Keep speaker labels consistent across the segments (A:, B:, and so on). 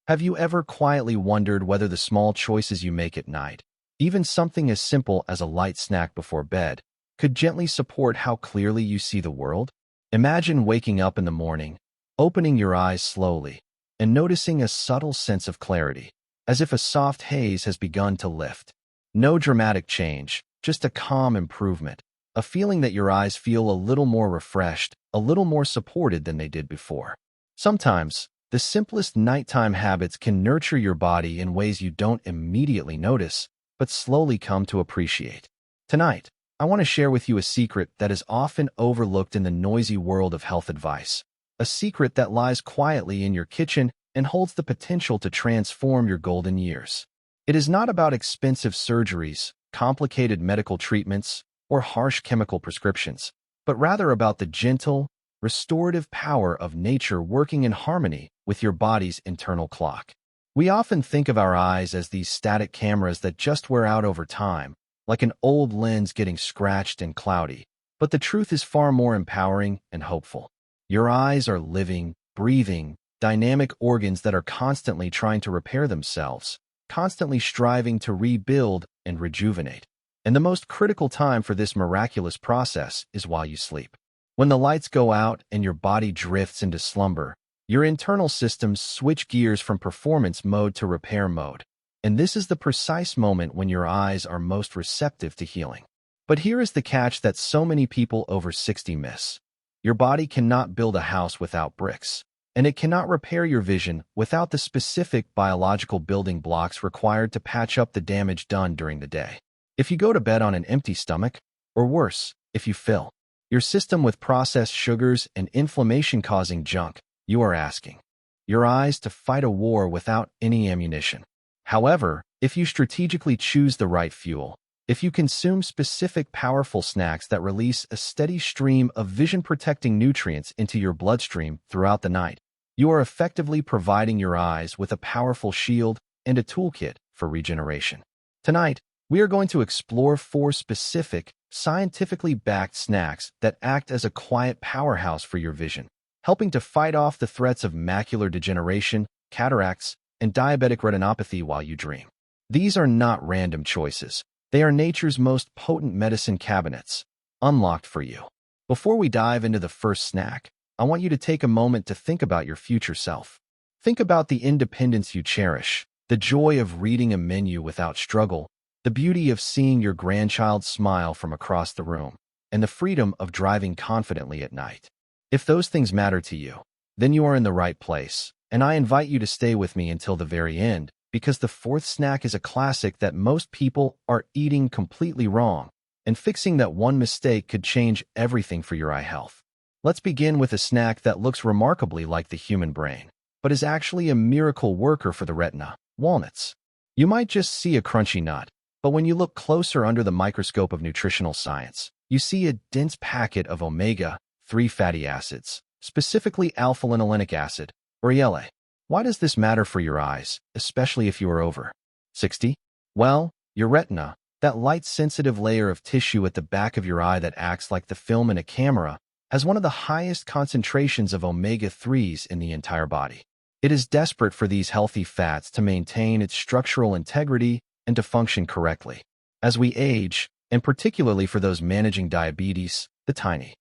A: Have you ever quietly wondered whether the small choices you make at night, even something as simple as a light snack before bed, could gently support how clearly you see the world? Imagine waking up in the morning, opening your eyes slowly, and noticing a subtle sense of clarity, as if a soft haze has begun to lift. No dramatic change, just a calm improvement, a feeling that your eyes feel a little more refreshed, a little more supported than they did before. Sometimes, the simplest nighttime habits can nurture your body in ways you don't immediately notice, but slowly come to appreciate. Tonight, I want to share with you a secret that is often overlooked in the noisy world of health advice. A secret that lies quietly in your kitchen and holds the potential to transform your golden years. It is not about expensive surgeries, complicated medical treatments, or harsh chemical prescriptions, but rather about the gentle, restorative power of nature working in harmony with your body's internal clock. We often think of our eyes as these static cameras that just wear out over time, like an old lens getting scratched and cloudy. But the truth is far more empowering and hopeful. Your eyes are living, breathing, dynamic organs that are constantly trying to repair themselves, constantly striving to rebuild and rejuvenate. And the most critical time for this miraculous process is while you sleep. When the lights go out and your body drifts into slumber, your internal systems switch gears from performance mode to repair mode. And this is the precise moment when your eyes are most receptive to healing. But here is the catch that so many people over 60 miss. Your body cannot build a house without bricks, and it cannot repair your vision without the specific biological building blocks required to patch up the damage done during the day. If you go to bed on an empty stomach, or worse, if you fill your system with processed sugars and inflammation-causing junk, you are asking your eyes to fight a war without any ammunition. However, if you strategically choose the right fuel, if you consume specific powerful snacks that release a steady stream of vision-protecting nutrients into your bloodstream throughout the night, you are effectively providing your eyes with a powerful shield and a toolkit for regeneration. Tonight, we are going to explore 4 specific, scientifically backed snacks that act as a quiet powerhouse for your vision, helping to fight off the threats of macular degeneration, cataracts, and diabetic retinopathy while you dream. These are not random choices. They are nature's most potent medicine cabinets, unlocked for you. Before we dive into the first snack, I want you to take a moment to think about your future self. Think about the independence you cherish, the joy of reading a menu without struggle, the beauty of seeing your grandchild smile from across the room, and the freedom of driving confidently at night. If those things matter to you, then you are in the right place, and I invite you to stay with me until the very end, because the 4th snack is a classic that most people are eating completely wrong, and fixing that one mistake could change everything for your eye health. Let's begin with a snack that looks remarkably like the human brain, but is actually a miracle worker for the retina: walnuts. You might just see a crunchy nut, but when you look closer under the microscope of nutritional science, you see a dense packet of omega-3 fatty acids, specifically alpha-linolenic acid, or ELA. Why does this matter for your eyes, especially if you are over 60? Well, your retina, that light-sensitive layer of tissue at the back of your eye that acts like the film in a camera, has one of the highest concentrations of omega-3s in the entire body. It is desperate for these healthy fats to maintain its structural integrity and to function correctly. As we age, and particularly for those managing diabetes, the tiny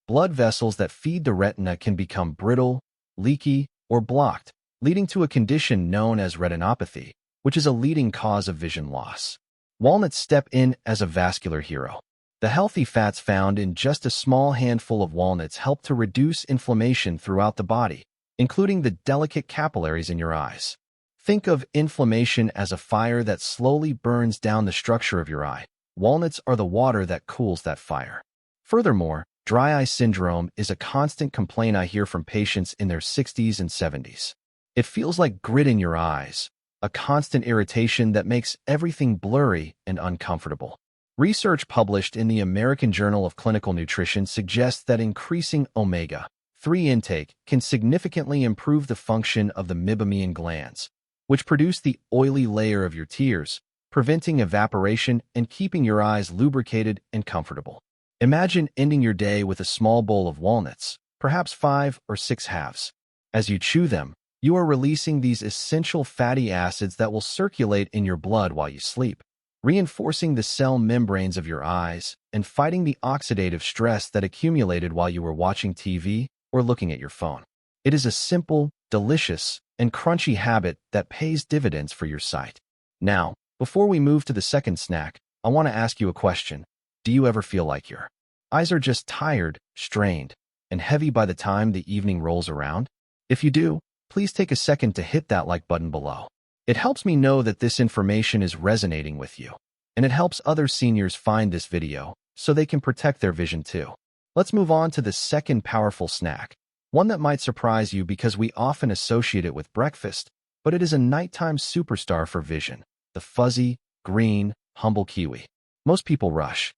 A: blood vessels that feed the retina can become brittle, leaky, or blocked, leading to a condition known as retinopathy, which is a leading cause of vision loss. Walnuts step in as a vascular hero. The healthy fats found in just a small handful of walnuts help to reduce inflammation throughout the body, including the delicate capillaries in your eyes. Think of inflammation as a fire that slowly burns down the structure of your eye. Walnuts are the water that cools that fire. Furthermore, dry eye syndrome is a constant complaint I hear from patients in their 60s and 70s. It feels like grit in your eyes, a constant irritation that makes everything blurry and uncomfortable. Research published in the American Journal of Clinical Nutrition suggests that increasing omega-3 intake can significantly improve the function of the meibomian glands, which produce the oily layer of your tears, preventing evaporation and keeping your eyes lubricated and comfortable. Imagine ending your day with a small bowl of walnuts, perhaps 5 or 6 halves. As you chew them, You are releasing these essential fatty acids that will circulate in your blood while you sleep, reinforcing the cell membranes of your eyes and fighting the oxidative stress that accumulated while you were watching TV or looking at your phone. It is a simple, delicious, and crunchy habit that pays dividends for your sight. Now, before we move to the second snack, I want to ask you a question. Do you ever feel like your eyes are just tired, strained, and heavy by the time the evening rolls around? If you do, please take a second to hit that like button below. It helps me know that this information is resonating with you, and it helps other seniors find this video so they can protect their vision too. Let's move on to the second powerful snack, one that might surprise you because we often associate it with breakfast, but it is a nighttime superstar for vision, the fuzzy, green, humble kiwi. Most people rush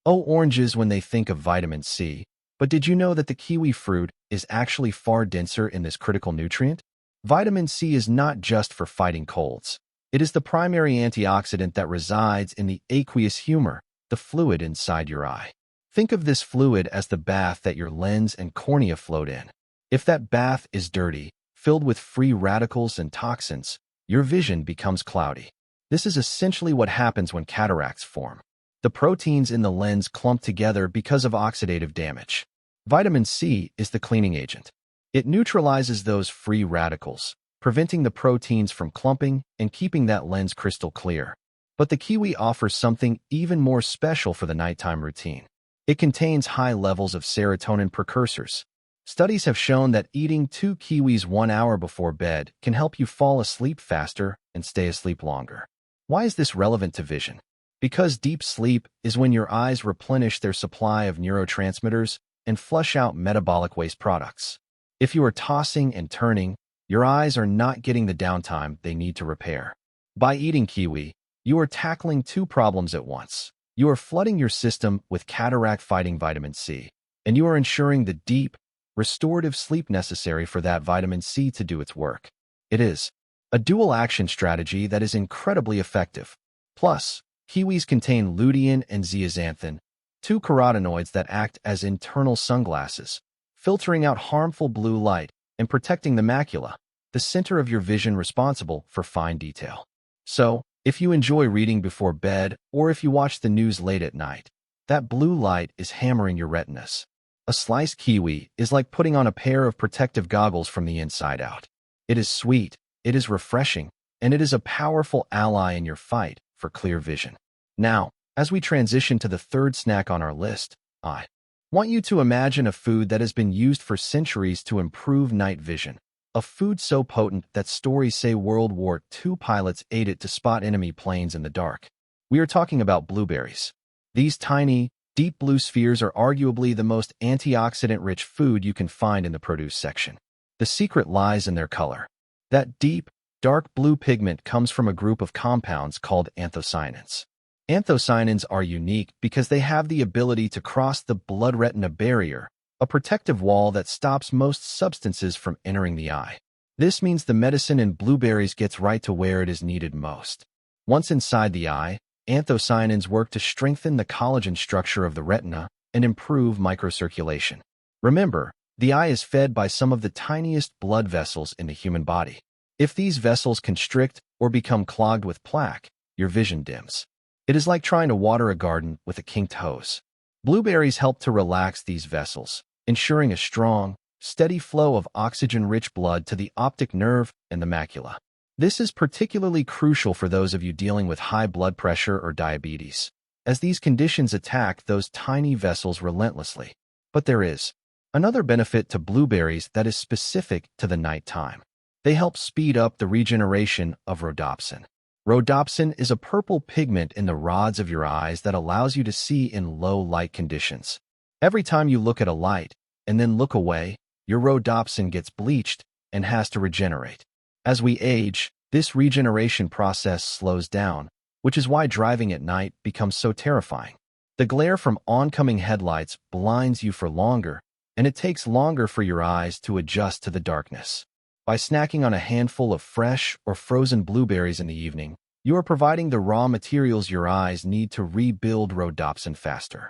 A: oranges when they think of vitamin C, but did you know that the kiwi fruit is actually far denser in this critical nutrient? Vitamin C is not just for fighting colds. It is the primary antioxidant that resides in the aqueous humor, the fluid inside your eye. Think of this fluid as the bath that your lens and cornea float in. If that bath is dirty, filled with free radicals and toxins, your vision becomes cloudy. This is essentially what happens when cataracts form. The proteins in the lens clump together because of oxidative damage. Vitamin C is the cleaning agent. It neutralizes those free radicals, preventing the proteins from clumping and keeping that lens crystal clear. But the kiwi offers something even more special for the nighttime routine. It contains high levels of serotonin precursors. Studies have shown that eating 2 kiwis 1 hour before bed can help you fall asleep faster and stay asleep longer. Why is this relevant to vision? Because deep sleep is when your eyes replenish their supply of neurotransmitters and flush out metabolic waste products. If you are tossing and turning, your eyes are not getting the downtime they need to repair. By eating kiwi, you are tackling 2 problems at once. You are flooding your system with cataract-fighting vitamin C, and you are ensuring the deep, restorative sleep necessary for that vitamin C to do its work. It is a dual-action strategy that is incredibly effective. Plus, kiwis contain lutein and zeaxanthin, 2 carotenoids that act as internal sunglasses, filtering out harmful blue light and protecting the macula, the center of your vision responsible for fine detail. So, if you enjoy reading before bed or if you watch the news late at night, that blue light is hammering your retinas. A sliced kiwi is like putting on a pair of protective goggles from the inside out. It is sweet, it is refreshing, and it is a powerful ally in your fight for clear vision. Now, as we transition to the third snack on our list, I want you to imagine a food that has been used for centuries to improve night vision. A food so potent that stories say World War II pilots ate it to spot enemy planes in the dark. We are talking about blueberries. These tiny, deep blue spheres are arguably the most antioxidant-rich food you can find in the produce section. The secret lies in their color. That deep, dark blue pigment comes from a group of compounds called anthocyanins. Anthocyanins are unique because they have the ability to cross the blood-retina barrier, a protective wall that stops most substances from entering the eye. This means the medicine in blueberries gets right to where it is needed most. Once inside the eye, anthocyanins work to strengthen the collagen structure of the retina and improve microcirculation. Remember, the eye is fed by some of the tiniest blood vessels in the human body. If these vessels constrict or become clogged with plaque, your vision dims. It is like trying to water a garden with a kinked hose. Blueberries help to relax these vessels, ensuring a strong, steady flow of oxygen-rich blood to the optic nerve and the macula. This is particularly crucial for those of you dealing with high blood pressure or diabetes, as these conditions attack those tiny vessels relentlessly. But there is another benefit to blueberries that is specific to the nighttime. They help speed up the regeneration of rhodopsin. Rhodopsin is a purple pigment in the rods of your eyes that allows you to see in low light conditions. Every time you look at a light and then look away, your rhodopsin gets bleached and has to regenerate. As we age, this regeneration process slows down, which is why driving at night becomes so terrifying. The glare from oncoming headlights blinds you for longer, and it takes longer for your eyes to adjust to the darkness. By snacking on a handful of fresh or frozen blueberries in the evening, you are providing the raw materials your eyes need to rebuild rhodopsin faster.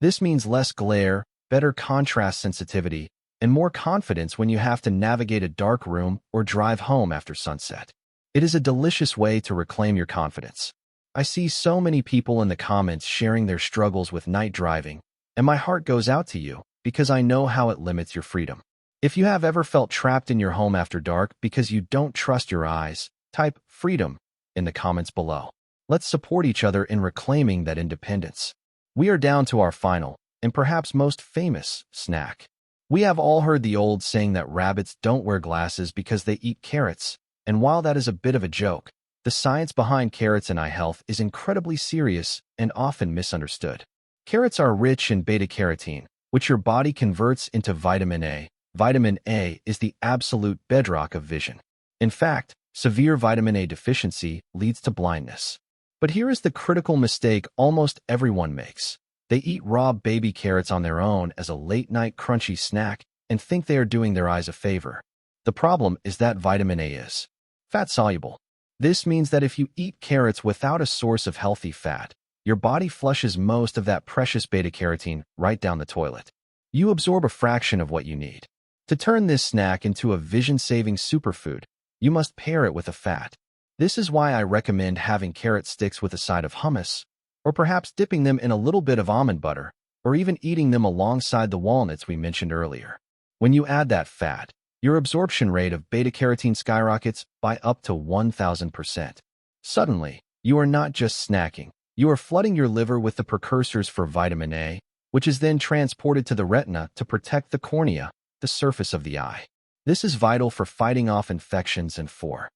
A: This means less glare, better contrast sensitivity, and more confidence when you have to navigate a dark room or drive home after sunset. It is a delicious way to reclaim your confidence. I see so many people in the comments sharing their struggles with night driving, and my heart goes out to you because I know how it limits your freedom. If you have ever felt trapped in your home after dark because you don't trust your eyes, type freedom in the comments below. Let's support each other in reclaiming that independence. We are down to our final, and perhaps most famous, snack. We have all heard the old saying that rabbits don't wear glasses because they eat carrots, and while that is a bit of a joke, the science behind carrots and eye health is incredibly serious and often misunderstood. Carrots are rich in beta-carotene, which your body converts into vitamin A. Vitamin A is the absolute bedrock of vision. In fact, severe vitamin A deficiency leads to blindness. But here is the critical mistake almost everyone makes. They eat raw baby carrots on their own as a late-night crunchy snack and think they are doing their eyes a favor. The problem is that vitamin A is fat-soluble. This means that if you eat carrots without a source of healthy fat, your body flushes most of that precious beta-carotene right down the toilet. You absorb a fraction of what you need. To turn this snack into a vision-saving superfood, you must pair it with a fat. This is why I recommend having carrot sticks with a side of hummus, or perhaps dipping them in a little bit of almond butter, or even eating them alongside the walnuts we mentioned earlier. When you add that fat, your absorption rate of beta-carotene skyrockets by up to 1,000%. Suddenly, you are not just snacking, you are flooding your liver with the precursors for vitamin A, which is then transported to the retina to protect the cornea, the surface of the eye. This is vital for fighting off infections and for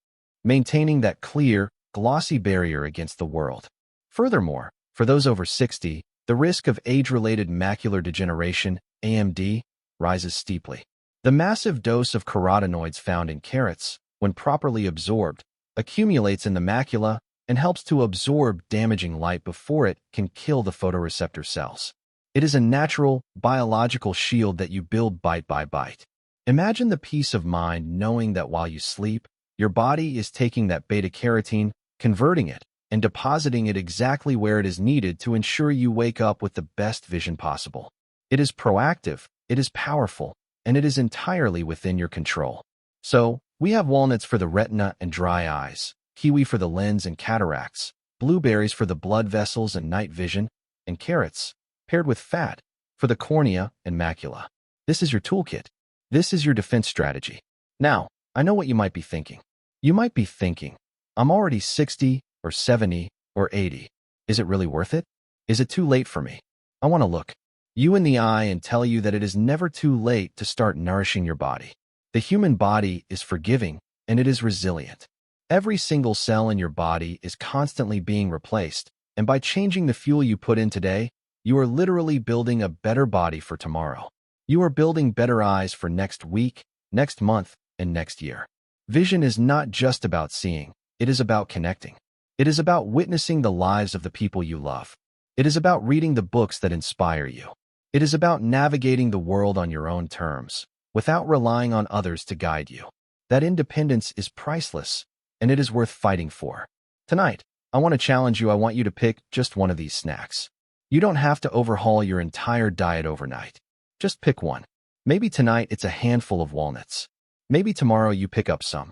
A: maintaining that clear, glossy barrier against the world. Furthermore, for those over 60, the risk of age-related macular degeneration, AMD, rises steeply. The massive dose of carotenoids found in carrots, when properly absorbed, accumulates in the macula and helps to absorb damaging light before it can kill the photoreceptor cells. It is a natural, biological shield that you build bite by bite. Imagine the peace of mind knowing that while you sleep, your body is taking that beta-carotene, converting it, and depositing it exactly where it is needed to ensure you wake up with the best vision possible. It is proactive, it is powerful, and it is entirely within your control. So, we have walnuts for the retina and dry eyes, kiwi for the lens and cataracts, blueberries for the blood vessels and night vision, and carrots, paired with fat, for the cornea and macula. This is your toolkit. This is your defense strategy. Now, I know what you might be thinking. You might be thinking, I'm already 60 or 70 or 80. Is it really worth it? Is it too late for me? I want to look you in the eye and tell you that it is never too late to start nourishing your body. The human body is forgiving and it is resilient. Every single cell in your body is constantly being replaced, and by changing the fuel you put in today, you are literally building a better body for tomorrow. You are building better eyes for next week, next month, and next year. Vision is not just about seeing, it is about connecting. It is about witnessing the lives of the people you love. It is about reading the books that inspire you. It is about navigating the world on your own terms, without relying on others to guide you. That independence is priceless, and it is worth fighting for. Tonight, I want to challenge you. I want you to pick just one of these snacks. You don't have to overhaul your entire diet overnight. Just pick one. Maybe tonight it's a handful of walnuts. Maybe tomorrow you pick up some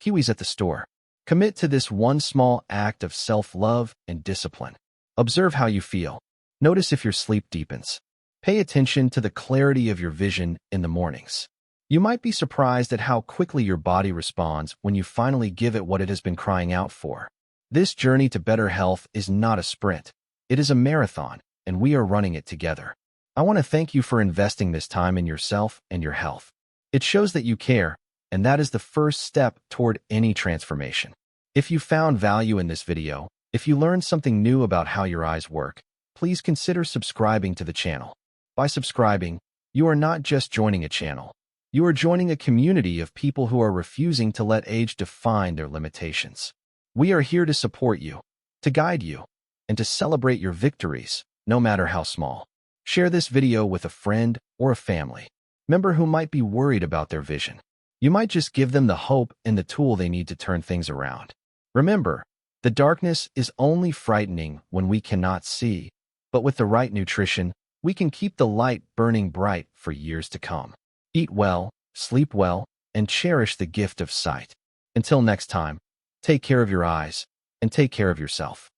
A: Kiwis at the store. Commit to this one small act of self-love and discipline. Observe how you feel. Notice if your sleep deepens. Pay attention to the clarity of your vision in the mornings. You might be surprised at how quickly your body responds when you finally give it what it has been crying out for. This journey to better health is not a sprint. It is a marathon, and we are running it together. I want to thank you for investing this time in yourself and your health. It shows that you care, and that is the first step toward any transformation. If you found value in this video, if you learned something new about how your eyes work, please consider subscribing to the channel. By subscribing, you are not just joining a channel. You are joining a community of people who are refusing to let age define their limitations. We are here to support you, to guide you, and to celebrate your victories, no matter how small. Share this video with a friend or a family member who might be worried about their vision. You might just give them the hope and the tool they need to turn things around. Remember, the darkness is only frightening when we cannot see, but with the right nutrition, we can keep the light burning bright for years to come. Eat well, sleep well, and cherish the gift of sight. Until next time, take care of your eyes and take care of yourself.